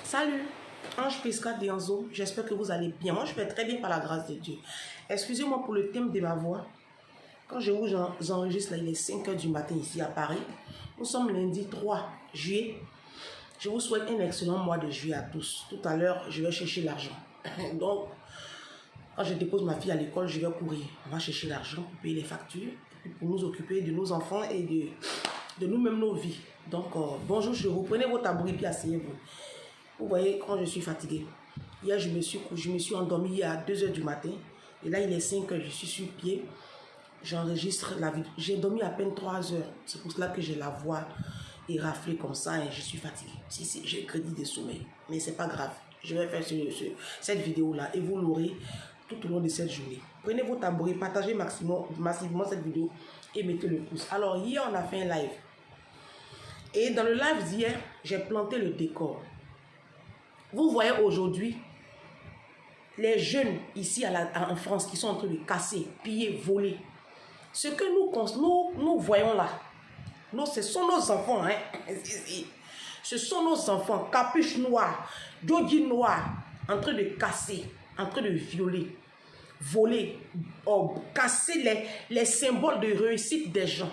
Salut, Ange Pesca Dianzo, j'espère que vous allez bien. Moi, je vais très bien par la grâce de Dieu. Excusez-moi pour le thème de ma voix. Quand je vous enregistre, là, il est 5 h du matin ici à Paris. Nous sommes lundi 3 juillet. Je vous souhaite un excellent mois de juillet à tous. Tout à l'heure, je vais chercher l'argent. Donc, quand je dépose ma fille à l'école, je vais courir. On va chercher l'argent pour payer les factures, pour nous occuper de nos enfants et de nous-mêmes, nos vies. Donc, bonjour, je vous. Prenez vos tabourets et asseyez-vous. Vous voyez, quand je suis fatiguée, hier, je me suis endormie à 2 h du matin. Et là, il est 5 h, je suis sur pied. J'enregistre la vidéo. J'ai dormi à peine 3 heures. C'est pour cela que j'ai la voix éraflée comme ça et je suis fatiguée. Si, j'ai crédit de sommeil. Mais c'est pas grave. Je vais faire cette vidéo-là et vous l'aurez tout au long de cette journée. Prenez vos tabourets, partagez massivement cette vidéo et mettez le pouce. Alors, hier, on a fait un live. Et dans le live d'hier, j'ai planté le décor. Vous voyez aujourd'hui les jeunes ici en France qui sont en train de casser, piller, voler. Ce que nous voyons là, ce sont nos enfants. Hein? Ce sont nos enfants, capuche noire, jogging noir, en train de casser, en train de violer, voler, casser les symboles de réussite des gens.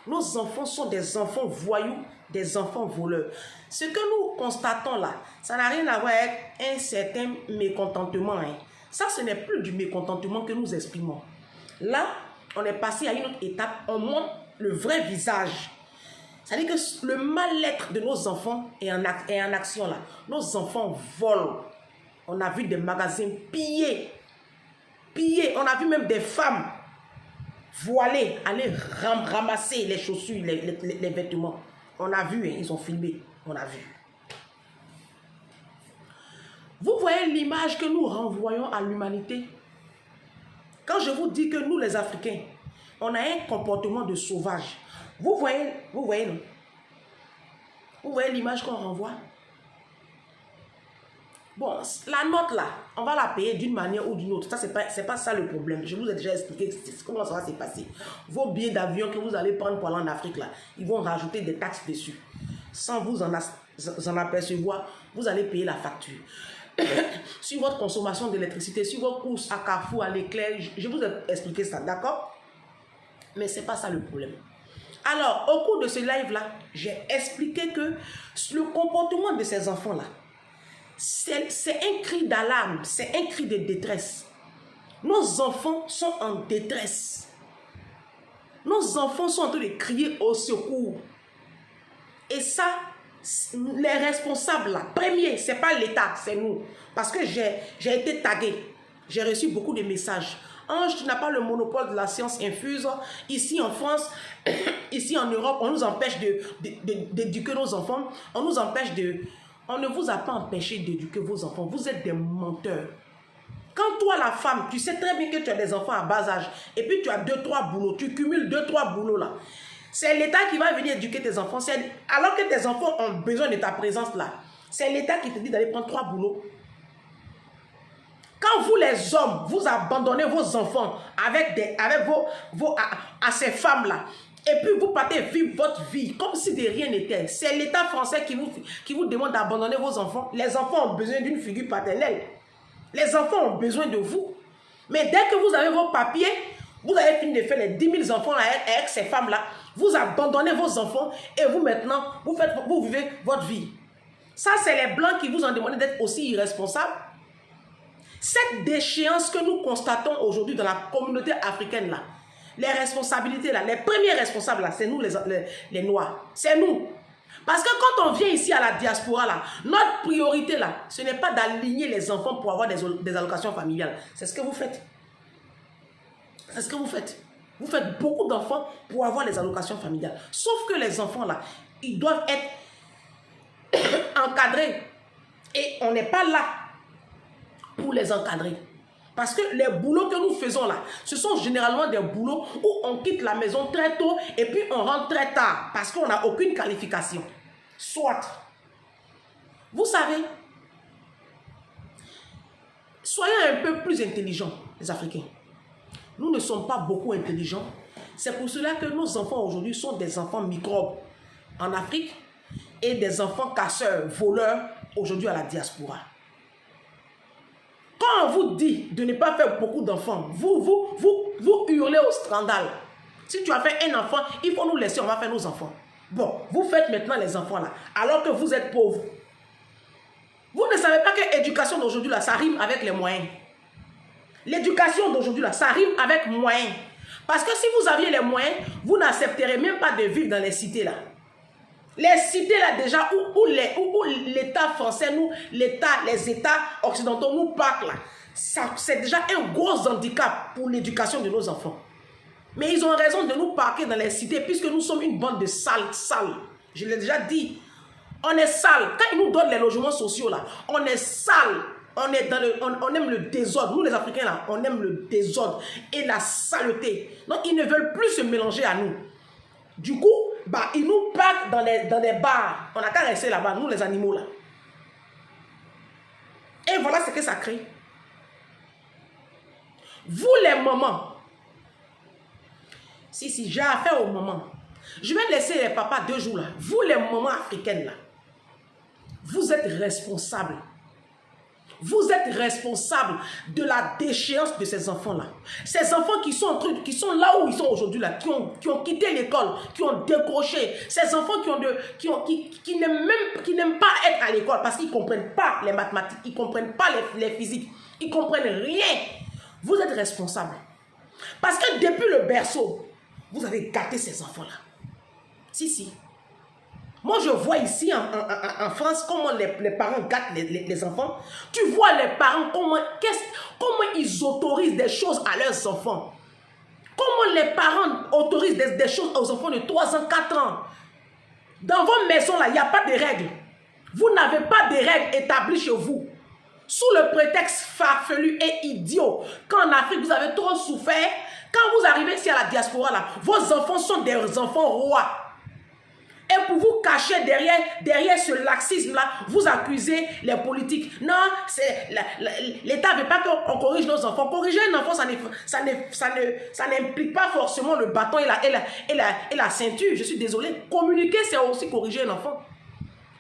Nos enfants sont des enfants voyous, des enfants voleurs. Ce que nous constatons là, ça n'a rien à voir avec un certain mécontentement. Hein. Ça, ce n'est plus du mécontentement que nous exprimons. Là, on est passé à une autre étape. On montre le vrai visage. C'est-à-dire que le mal-être de nos enfants est en action là. Nos enfants volent. On a vu des magasins pillés. On a vu même des femmes voilées aller ramasser les chaussures, les vêtements. On a vu, hein, ils ont filmé. On a vu. Vous voyez l'image que nous renvoyons à l'humanité? Quand je vous dis que nous, les Africains, on a un comportement de sauvage. Vous voyez, non? Vous voyez l'image qu'on renvoie? Bon, la note là, on va la payer d'une manière ou d'une autre. Ça, c'est pas ça le problème. Je vous ai déjà expliqué comment ça va se passer. Vos billets d'avion que vous allez prendre pour aller en Afrique là, ils vont rajouter des taxes dessus. Sans vous en apercevoir, vous allez payer la facture. Sur votre consommation d'électricité, sur vos courses à Carrefour, à l'éclair, je vous ai expliqué ça, d'accord? Mais c'est pas ça le problème. Alors, au cours de ce live-là, j'ai expliqué que le comportement de ces enfants-là, c'est un cri d'alarme, c'est un cri de détresse. Nos enfants sont en détresse. Nos enfants sont en train de crier au secours. Et ça, les responsables là, premier, c'est pas l'État, c'est nous. Parce que j'ai été tagué. J'ai reçu beaucoup de messages. Ange, tu n'as pas le monopole de la science infuse. Ici en France, ici en Europe, on nous empêche d'éduquer nos enfants. On ne vous a pas empêché d'éduquer vos enfants. Vous êtes des menteurs. Quand toi, la femme, tu sais très bien que tu as des enfants à bas âge et puis tu as 2-3 boulots, tu cumules 2-3 boulots là. C'est l'État qui va venir éduquer tes enfants. Alors que tes enfants ont besoin de ta présence là. C'est l'État qui te dit d'aller prendre 3 boulots. Quand vous les hommes, vous abandonnez vos enfants avec ces femmes là. Et puis vous partez vivre votre vie comme si de rien n'était. C'est l'État français qui vous demande d'abandonner vos enfants. Les enfants ont besoin d'une figure paternelle. Les enfants ont besoin de vous. Mais dès que vous avez vos papiers, vous avez fini de faire les 10 000 enfants avec ces femmes-là. Vous abandonnez vos enfants et vous maintenant, vous vivez votre vie. Ça, c'est les Blancs qui vous ont demandé d'être aussi irresponsables. Cette déchéance que nous constatons aujourd'hui dans la communauté africaine, là, les responsabilités, là, les premiers responsables, là, c'est nous les Noirs. C'est nous. Parce que quand on vient ici à la diaspora, là, notre priorité, là, ce n'est pas d'aligner les enfants pour avoir des allocations familiales. C'est ce que vous faites. C'est ce que vous faites. Vous faites beaucoup d'enfants pour avoir les allocations familiales. Sauf que les enfants, là, ils doivent être encadrés. Et on n'est pas là pour les encadrer. Parce que les boulots que nous faisons là, ce sont généralement des boulots où on quitte la maison très tôt et puis on rentre très tard parce qu'on n'a aucune qualification. Soit, vous savez, soyez un peu plus intelligents, les Africains. Nous ne sommes pas beaucoup intelligents. C'est pour cela que nos enfants aujourd'hui sont des enfants microbes en Afrique. et des enfants casseurs, voleurs, aujourd'hui à la diaspora. Quand on vous dit de ne pas faire beaucoup d'enfants, vous hurlez au scandale. Si tu as fait un enfant, il faut nous laisser, on va faire nos enfants. Bon, vous faites maintenant les enfants là, alors que vous êtes pauvres. Vous ne savez pas que l'éducation d'aujourd'hui là, ça rime avec les moyens. L'éducation d'aujourd'hui là, ça rime avec moyens. Parce que si vous aviez les moyens, vous n'accepterez même pas de vivre dans les cités là. Les cités là déjà où l'État français, nous, les États occidentaux nous parquent là, c'est déjà un gros handicap pour l'éducation de nos enfants. Mais ils ont raison de nous parquer dans les cités puisque nous sommes une bande de sales. Je l'ai déjà dit. On est sale. Quand ils nous donnent les logements sociaux là, on est sale. On aime le désordre. Nous les Africains là, on aime le désordre et la saleté. Donc ils ne veulent plus se mélanger à nous. Du coup, bah, ils nous parquent dans des bars. On n'a qu'à rester là-bas, nous les animaux là. Et voilà ce que ça crée. Vous les mamans, si j'ai affaire aux mamans, je vais laisser les papas 2 jours là. Vous les mamans africaines là, vous êtes responsables. Vous êtes responsables de la déchéance de ces enfants-là. Ces enfants qui sont là où ils sont aujourd'hui, là, qui ont quitté l'école, qui ont décroché. Ces enfants qui n'aiment pas être à l'école parce qu'ils ne comprennent pas les mathématiques, ils ne comprennent pas les physiques, ils ne comprennent rien. Vous êtes responsables. Parce que depuis le berceau, vous avez gâté ces enfants-là. Si. Moi, je vois ici en France comment les parents gâtent les enfants. Tu vois les parents, comment ils autorisent des choses à leurs enfants. Comment les parents autorisent des choses aux enfants de 3 ans, 4 ans. Dans vos maisons, là, il n'y a pas de règles. Vous n'avez pas de règles établies chez vous. Sous le prétexte farfelu et idiot qu'en Afrique, vous avez trop souffert. Quand vous arrivez ici à la diaspora, là, vos enfants sont des enfants rois. Et pour vous cacher derrière ce laxisme-là, vous accusez les politiques. Non, l'État ne veut pas qu'on corrige nos enfants. Corriger un enfant, ça n'implique pas forcément le bâton et la ceinture. Je suis désolé. Communiquer, c'est aussi corriger un enfant.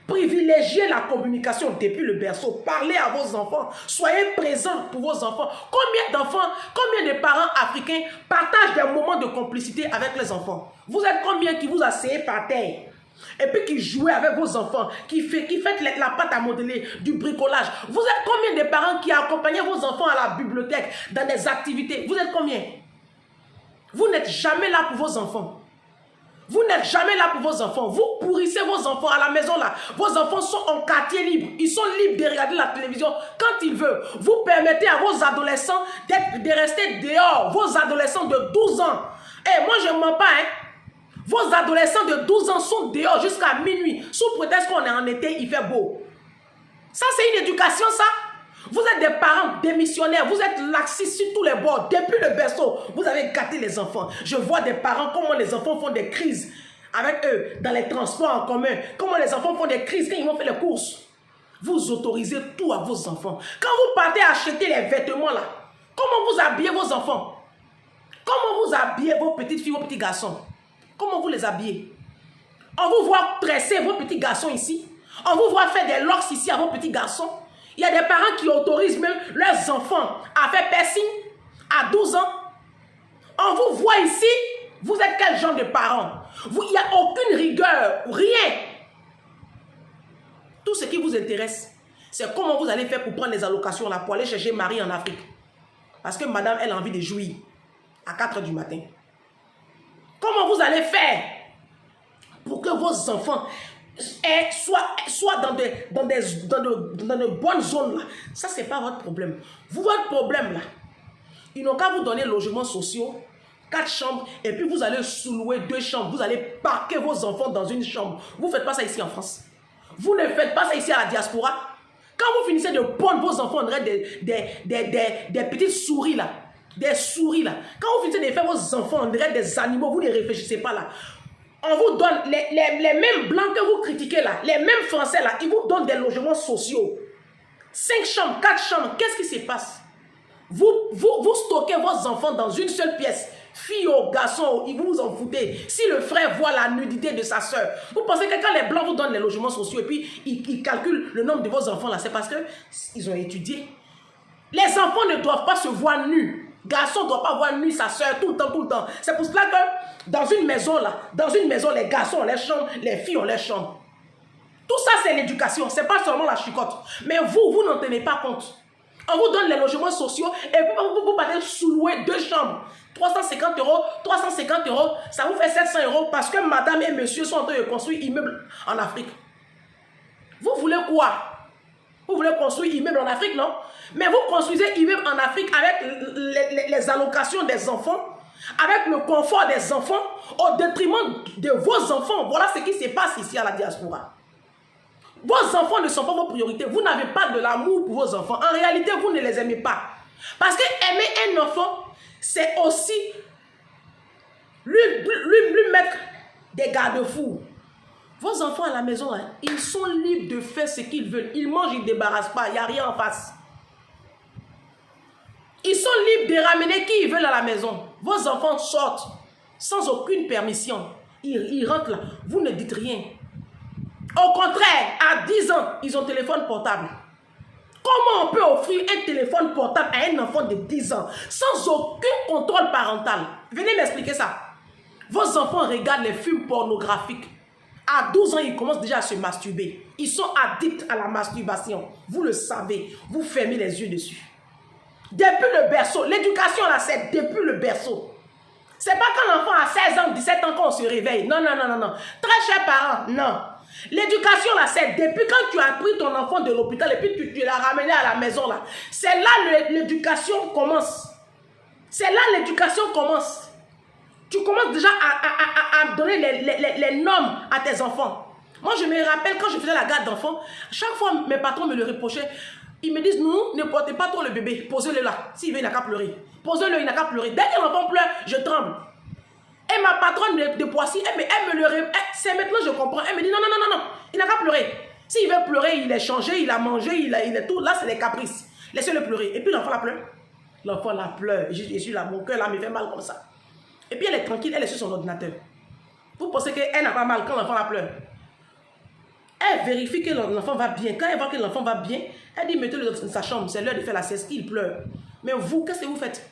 Privilégiez la communication depuis le berceau. Parlez à vos enfants. Soyez présents pour vos enfants. Combien de parents africains partagent des moments de complicité avec les enfants? Vous êtes combien qui vous asseyez par terre? Et puis qui jouez avec vos enfants, qui faites la pâte à modeler, du bricolage. Vous êtes combien de parents qui accompagnent vos enfants à la bibliothèque, dans des activités? Vous êtes combien? Vous n'êtes jamais là pour vos enfants. Vous n'êtes jamais là pour vos enfants. Vous pourrissez vos enfants à la maison là. Vos enfants sont en quartier libre. Ils sont libres de regarder la télévision quand ils veulent. Vous permettez à vos adolescents de rester dehors. Vos adolescents de 12 ans. Et moi je ne mens pas, hein. Vos adolescents de 12 ans sont dehors jusqu'à minuit. Sous prétexte qu'on est en été, il fait beau. Ça, c'est une éducation, ça. Vous êtes des parents démissionnaires. Vous êtes laxistes sur tous les bords. Depuis le berceau, vous avez gâté les enfants. Je vois des parents, comment les enfants font des crises avec eux dans les transports en commun. Comment les enfants font des crises quand ils vont faire les courses. Vous autorisez tout à vos enfants. Quand vous partez acheter les vêtements, là, comment vous habillez vos enfants? Comment vous habillez vos petites filles, vos petits garçons? Comment vous les habillez? On vous voit tresser vos petits garçons ici. On vous voit faire des locks ici à vos petits garçons. Il y a des parents qui autorisent même leurs enfants à faire piercing à 12 ans. On vous voit ici. Vous êtes quel genre de parents? Il n'y a aucune rigueur, rien. Tout ce qui vous intéresse, c'est comment vous allez faire pour prendre les allocations là, pour aller chercher Marie en Afrique. Parce que madame, elle a envie de jouir à 4 h du matin. Comment vous allez faire pour que vos enfants soient dans de bonnes zones là? Ça, ce n'est pas votre problème. Votre problème là, ils n'ont qu'à vous donner logements sociaux, 4 chambres, et puis vous allez sous-louer 2 chambres. Vous allez parquer vos enfants dans une chambre. Vous ne faites pas ça ici en France. Vous ne faites pas ça ici à la diaspora. Quand vous finissez de pondre vos enfants, on dirait des petites souris là. Des souris là. Quand vous finissez de faire vos enfants, on dirait des animaux, vous ne réfléchissez pas là. On vous donne les mêmes blancs que vous critiquez là, les mêmes français là, ils vous donnent des logements sociaux. 5 chambres, 4 chambres, qu'est-ce qui se passe? Vous stockez vos enfants dans une seule pièce. Fille ou garçon, vous vous en foutez. Si le frère voit la nudité de sa soeur, vous pensez que quand les blancs vous donnent les logements sociaux et puis ils calculent le nombre de vos enfants là, c'est parce qu'ils ont étudié. Les enfants ne doivent pas se voir nus. Garçon ne doit pas voir nu sa soeur tout le temps, tout le temps. C'est pour cela que dans une maison là, les garçons ont les chambres, les filles ont les chambres. Tout ça c'est l'éducation, c'est pas seulement la chicotte. Mais vous n'en tenez pas compte. On vous donne les logements sociaux et vous partez sous-louer 2 chambres. 350 euros, 350 euros, ça vous fait 700 euros parce que madame et monsieur sont en train de construire immeubles en Afrique. Vous voulez quoi? Vous voulez construire immeubles en Afrique, non? Mais vous construisez immeubles en Afrique avec les allocations des enfants, avec le confort des enfants, au détriment de vos enfants. Voilà ce qui se passe ici à la diaspora. Vos enfants ne sont pas vos priorités. Vous n'avez pas de l'amour pour vos enfants. En réalité, vous ne les aimez pas. Parce que aimer un enfant, c'est aussi lui mettre des garde-fous. Vos enfants à la maison, là, ils sont libres de faire ce qu'ils veulent. Ils mangent, ils ne débarrassent pas. Il n'y a rien en face. Ils sont libres de ramener qui ils veulent à la maison. Vos enfants sortent sans aucune permission. Ils rentrent là. Vous ne dites rien. Au contraire, à 10 ans, ils ont téléphone portable. Comment on peut offrir un téléphone portable à un enfant de 10 ans sans aucun contrôle parental? Venez m'expliquer ça. Vos enfants regardent les films pornographiques. À 12 ans, ils commencent déjà à se masturber. Ils sont addicts à la masturbation. Vous le savez. Vous fermez les yeux dessus. Depuis le berceau. L'éducation, là, c'est depuis le berceau. C'est pas quand l'enfant a 16 ans, 17 ans qu'on se réveille. Non, non, non, non, non. Très chers parents, non. L'éducation, là, c'est depuis quand tu as pris ton enfant de l'hôpital et puis tu l'as ramené à la maison, là. C'est là l'éducation commence. C'est là l'éducation commence. Tu commences déjà à donner les normes à tes enfants. Moi, je me rappelle quand je faisais la garde d'enfants, chaque fois mes patrons me le reprochaient. Ils me disent, non, ne portez pas trop le bébé, posez-le là. S'il veut, il n'a qu'à pleurer. Posez-le, il n'a qu'à pleurer. Dès que l'enfant pleure, je tremble. Et ma patronne de Poissy, elle me le répète. C'est maintenant je comprends. Elle me dit, non, non, non, non, non, il n'a qu'à pleurer. S'il veut pleurer, il est changé, il a mangé, il est tout. Là, c'est les caprices. Laissez-le pleurer. Et puis l'enfant la pleure. L'enfant la pleure. Je suis là, mon cœur là me fait mal comme ça. Et puis elle est tranquille, elle est sur son ordinateur. Vous pensez qu'elle n'a pas mal quand l'enfant la pleure? Elle vérifie que l'enfant va bien. Quand elle voit que l'enfant va bien, elle dit, mettez-le dans sa chambre. C'est l'heure de faire la sieste, il pleure. Mais vous, qu'est-ce que vous faites?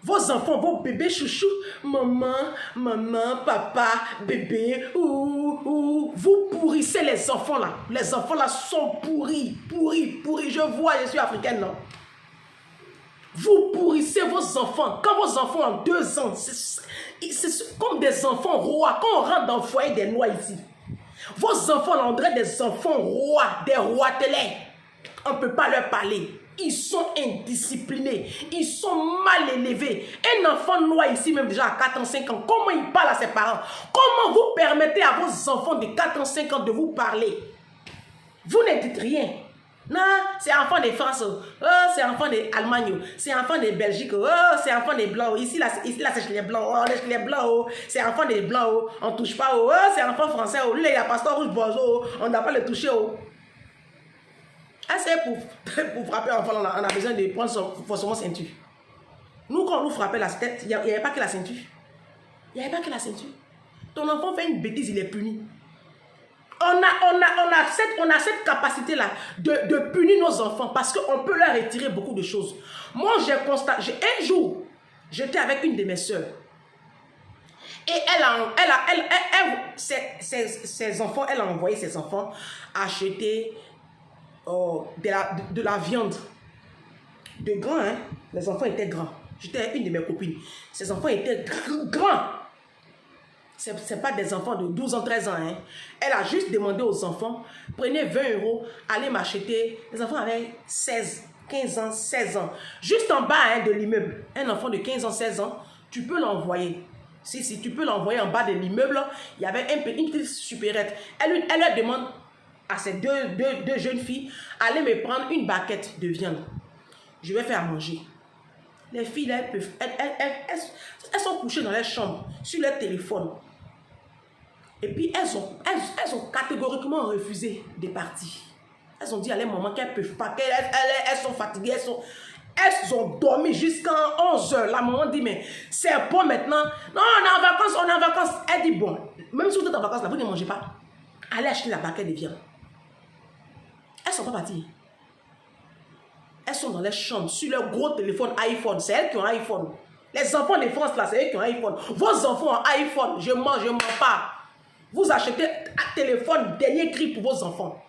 Vos enfants, vos bébés chouchous, maman, maman, papa, bébé, vous pourrissez les enfants là. Les enfants là sont pourris, pourris, pourris. Je vois, je suis africaine, non? Vous pourrissez vos enfants. Quand vos enfants ont 2 ans, c'est comme des enfants rois. Quand on rentre dans le foyer des noix ici, vos enfants là, on dirait des enfants rois, des roitelets. On ne peut pas leur parler. Ils sont indisciplinés. Ils sont mal élevés. Un enfant noir ici, même déjà à 4 ans, 5 ans, comment il parle à ses parents? Comment vous permettez à vos enfants de 4 ans, 5 ans de vous parler? Vous ne dites rien. Non, c'est enfant de France. Oh, c'est enfant d'Allemagne. C'est enfant de Belgique. Oh, c'est enfant des Blancs. Ici, là c'est chez les Blancs. Oh, les Blancs. Oh. C'est enfant des Blancs. Oh. On ne touche pas. Oh, c'est enfant français. Oh. Lui, il a passeport rouge bonjour. On n'a pas le toucher. Oh. C'est pour frapper un enfant, on a besoin de prendre forcément ceinture. Nous, quand on nous frappait la tête, il n'y avait pas que la ceinture. Il n'y avait pas que la ceinture. Ton enfant fait une bêtise, il est puni. On a cette capacité-là de punir nos enfants parce qu'on peut leur retirer beaucoup de choses. Moi, j'ai constaté, un jour, j'étais avec une de mes soeurs. Et ses enfants, elle a envoyé ses enfants acheter de la viande. De grands, hein. Les enfants étaient grands. J'étais avec une de mes copines. Ces enfants étaient grands. Ce n'est pas des enfants de 12 ans, 13 ans. Hein. Elle a juste demandé aux enfants, prenez 20 €, allez m'acheter. Les enfants avaient 16, 15 ans, 16 ans. Juste en bas hein, de l'immeuble, un enfant de 15 ans, 16 ans, tu peux l'envoyer. Si tu peux l'envoyer en bas de l'immeuble, il y avait une petite supérette. Elle leur demande à ces deux jeunes filles, allez me prendre une baguette de viande. Je vais faire à manger. Les filles, là, elles sont couchées dans leur chambre, sur leur téléphone. Et puis, elles ont catégoriquement refusé de partir. Elles ont dit à leur maman qu'elles ne peuvent pas, qu'elles sont fatiguées. Elles ont dormi jusqu'à 11 h. La maman dit, mais c'est bon maintenant. Non, on est en vacances, on est en vacances. Elle dit, bon, même si vous êtes en vacances, là, vous ne mangez pas. Allez acheter la barquette de viande. Elles ne sont pas parties. Elles sont dans les chambres, sur leur gros téléphone iPhone. C'est elles qui ont iPhone. Les enfants de France, là, c'est eux qui ont iPhone. Vos enfants ont iPhone. Je mens pas. Vous achetez un téléphone dernier cri pour vos enfants.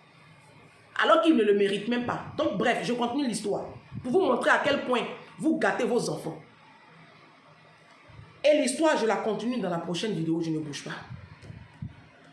Alors qu'ils ne le méritent même pas. Donc, bref, je continue l'histoire. Pour vous montrer à quel point vous gâtez vos enfants. Et l'histoire, je la continue dans la prochaine vidéo. Je ne bouge pas.